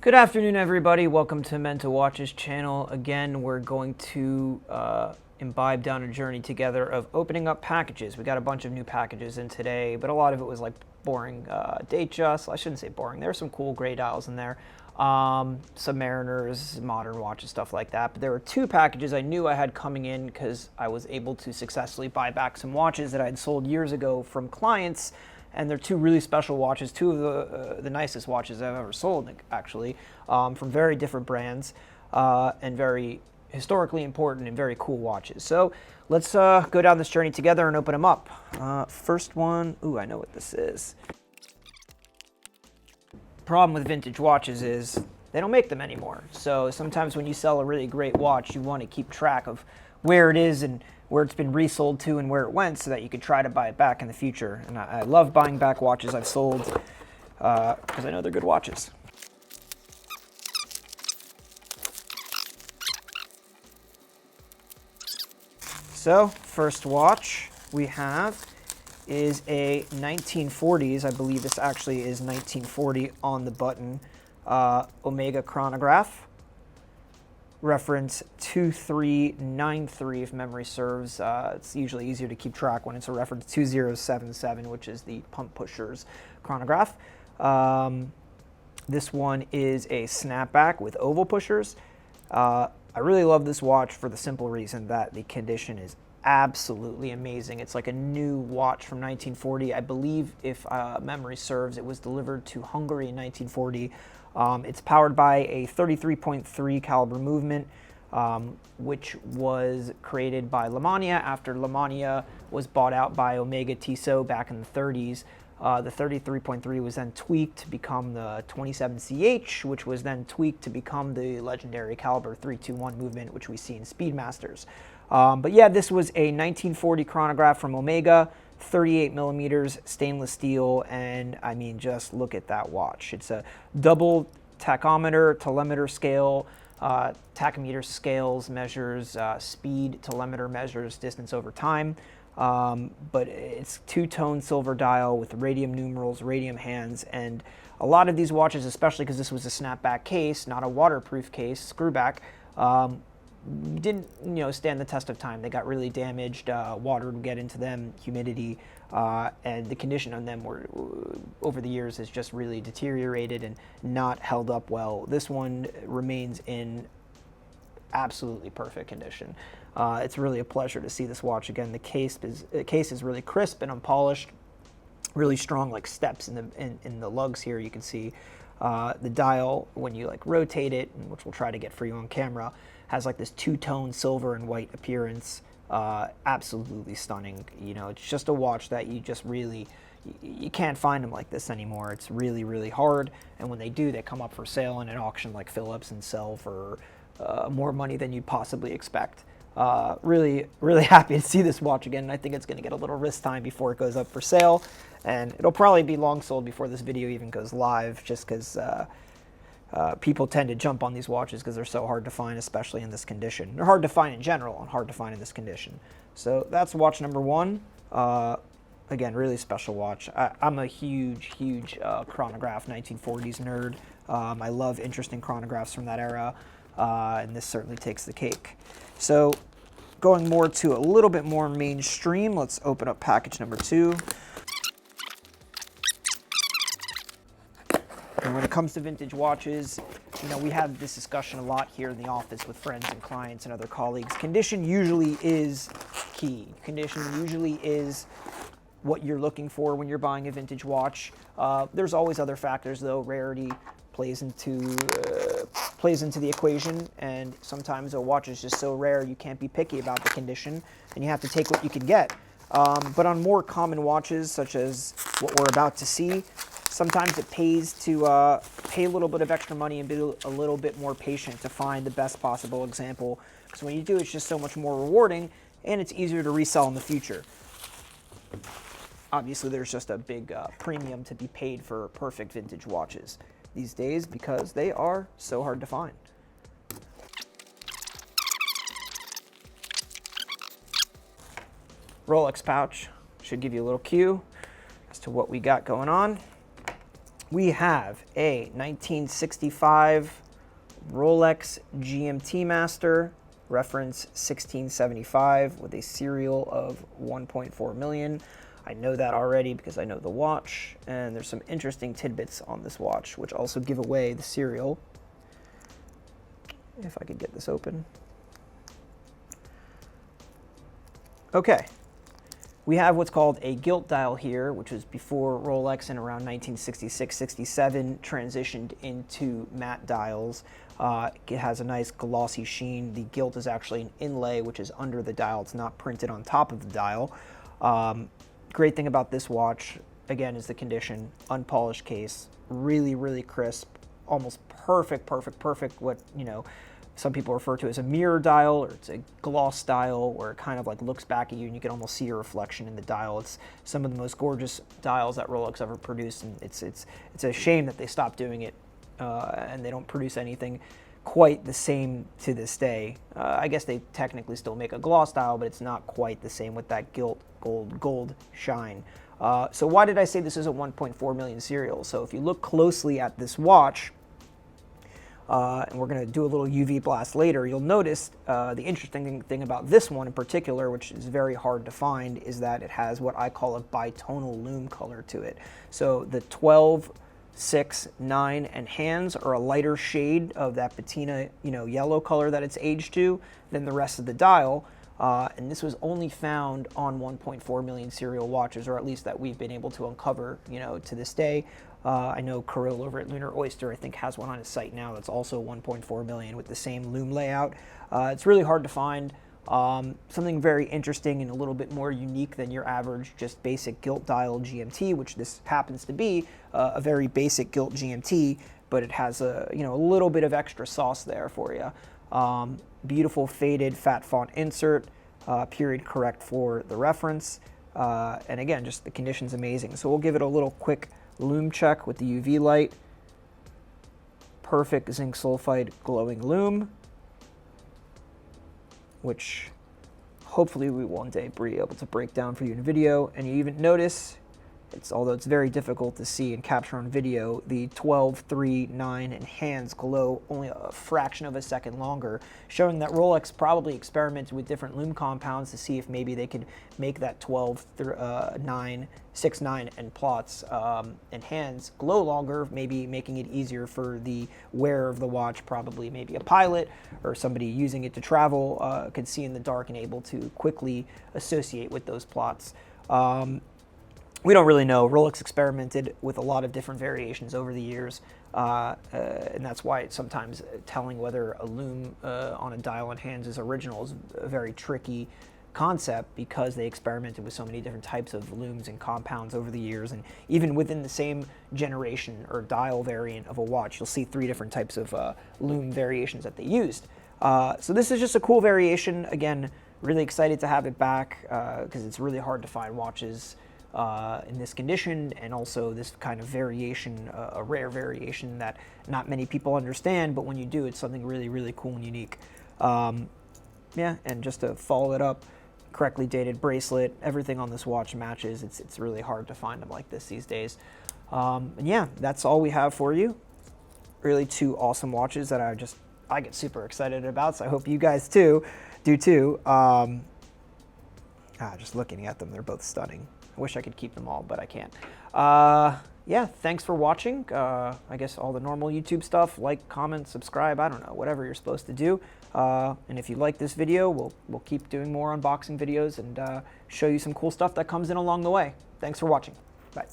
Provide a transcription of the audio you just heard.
Good afternoon, everybody. Welcome to Menta Watches channel. Again, we're going to imbibe down a journey together of opening up packages. We got a bunch of new packages in today, but a lot of it was like boring Datejust. I shouldn't say boring. There are some cool gray dials in there. Submariners, modern watches, stuff like that. But there were two packages I knew I had coming in because I was able to successfully buy back some watches that I had sold years ago from clients. And they're two really special watches, two of the nicest watches I've ever sold, actually, from very different brands and very historically important and very cool watches. So let's go down this journey together and open them up. First one, ooh, I know what this is. Problem with vintage watches is they don't make them anymore. So sometimes when you sell a really great watch, you want to keep track of where it is and where it's been resold to and where it went so that you could try to buy it back in the future. And I love buying back watches I've sold because I know they're good watches. So first watch we have is a 1940s. I believe this actually is 1940 on the button. Omega Chronograph. Reference 2393 if memory serves. It's usually easier to keep track when it's a reference 2077, which is the pump pusher's chronograph. This one is a snapback with oval pushers. I really love this watch for the simple reason that the condition is absolutely amazing. It's like a new watch from 1940. I believe, if memory serves, it was delivered to Hungary in 1940. It's powered by a 33.3 caliber movement, which was created by Lemania after Lemania was bought out by Omega Tissot back in the 30s. The 33.3 was then tweaked to become the 27CH, which was then tweaked to become the legendary caliber 321 movement, which we see in Speedmasters. But yeah, this was a 1940 chronograph from Omega, 38 millimeters stainless steel, and I mean, just look at that watch. It's a double tachometer, telemeter scale. Tachometer scales measures speed, telemeter measures distance over time. But it's two-tone silver dial with radium numerals, radium hands, and a lot of these watches, especially because this was a snapback case, not a waterproof case, screwback, didn't stand the test of time. They got really damaged. Water would get into them, humidity, and the condition on them were over the years has just really deteriorated and not held up well. This one remains in absolutely perfect condition. It's really a pleasure to see this watch again. The case is really crisp and unpolished, really strong like steps in the lugs here. You can see the dial when you like rotate it, which we'll try to get for you on camera, has like this two-tone silver and white appearance. Absolutely stunning. It's just a watch that you just really, you can't find them like this anymore. It's really, really hard. And when they do, they come up for sale in an auction like Phillips and sell for more money than you'd possibly expect. Really, really happy to see this watch again. I think it's going to get a little wrist time before it goes up for sale. And it'll probably be long sold before this video even goes live, just because people tend to jump on these watches because they're so hard to find, especially in this condition. They're hard to find in general and hard to find in this condition. So that's watch number one. Again, really special watch. I'm a huge chronograph 1940s nerd. I love interesting chronographs from that era, and this certainly takes the cake. So going more to a little bit more mainstream, let's open up package number two. And when it comes to vintage watches, we have this discussion a lot here in the office with friends and clients and other colleagues. Condition usually is key. Condition usually is what you're looking for when you're buying a vintage watch. There's always other factors though. Rarity plays into the equation, and sometimes a watch is just so rare you can't be picky about the condition, and you have to take what you can get. But on more common watches, such as what we're about to see, sometimes it pays to pay a little bit of extra money and be a little bit more patient to find the best possible example, because when you do, it's just so much more rewarding and it's easier to resell in the future. Obviously, there's just a big premium to be paid for perfect vintage watches these days because they are so hard to find. Rolex pouch should give you a little cue as to what we got going on. we have a 1965 Rolex GMT-Master, reference 1675, with a serial of 1.4 million. I know that already because I know the watch, and there's some interesting tidbits on this watch, which also give away the serial. If I could get this open. Okay. We have what's called a gilt dial here, which was before Rolex in around 1966-67 transitioned into matte dials. It has a nice glossy sheen. The gilt is actually an inlay, which is under the dial. It's not printed on top of the dial. Great thing about this watch, again, is the condition. Unpolished case, really, really crisp, almost perfect, what, you know, some people refer to as a mirror dial, or it's a gloss dial, where it kind of like looks back at you and you can almost see your reflection in the dial. It's some of the most gorgeous dials that Rolex ever produced, and it's a shame that they stopped doing it, and they don't produce anything quite the same to this day. I guess they technically still make a gloss dial, but it's not quite the same with that gilt gold shine. So why did I say this is a 1.4 million serial? So if you look closely at this watch, and we're going to do a little UV blast later, you'll notice the interesting thing about this one in particular, which is very hard to find, is that it has what I call a bitonal lume color to it. So the 12, 6, 9, and hands are a lighter shade of that patina, you know, yellow color that it's aged to than the rest of the dial. And this was only found on 1.4 million serial watches, or at least that we've been able to uncover, you know, to this day. I know Kirill over at Lunar Oyster, I think, has one on his site now that's also 1.4 million with the same lume layout. It's really hard to find. Something very interesting and a little bit more unique than your average just basic gilt dial GMT, which this happens to be, a very basic gilt GMT, but it has a, you know, a little bit of extra sauce there for you. Beautiful faded fat font insert, period correct for the reference, and again, just the condition's amazing. So we'll give it a little quick lume check with the UV light. Perfect zinc sulfide glowing lume, which hopefully we one day be able to break down for you in video. And you even notice, although it's very difficult to see and capture on video, the 12, 3, 9, and hands glow only a fraction of a second longer, showing that Rolex probably experimented with different lume compounds to see if maybe they could make that 12, 9, 6, 9, and plots and hands glow longer, maybe making it easier for the wearer of the watch, probably maybe a pilot or somebody using it to travel, could see in the dark and able to quickly associate with those plots. We don't really know. Rolex experimented with a lot of different variations over the years, and that's why it's sometimes telling whether a lume on a dial and hands is original is a very tricky concept, because they experimented with so many different types of lumes and compounds over the years. And even within the same generation or dial variant of a watch, you'll see 3 different types of lume variations that they used. So this is just a cool variation. Again, really excited to have it back, because it's really hard to find watches in this condition, and also this kind of variation, a rare variation that not many people understand, but when you do, it's something really, really cool and unique. Yeah, and just to follow it up, correctly dated bracelet, everything on this watch matches. It's really hard to find them like this these days. And yeah, that's all we have for you. Really 2 awesome watches that I get super excited about, so I hope you guys do too. Just looking at them, they're both stunning. I wish I could keep them all, but I can't. Yeah, thanks for watching. I guess all the normal YouTube stuff, like, comment, subscribe, I don't know, whatever you're supposed to do. And if you like this video, we'll keep doing more unboxing videos and show you some cool stuff that comes in along the way. Thanks for watching. Bye.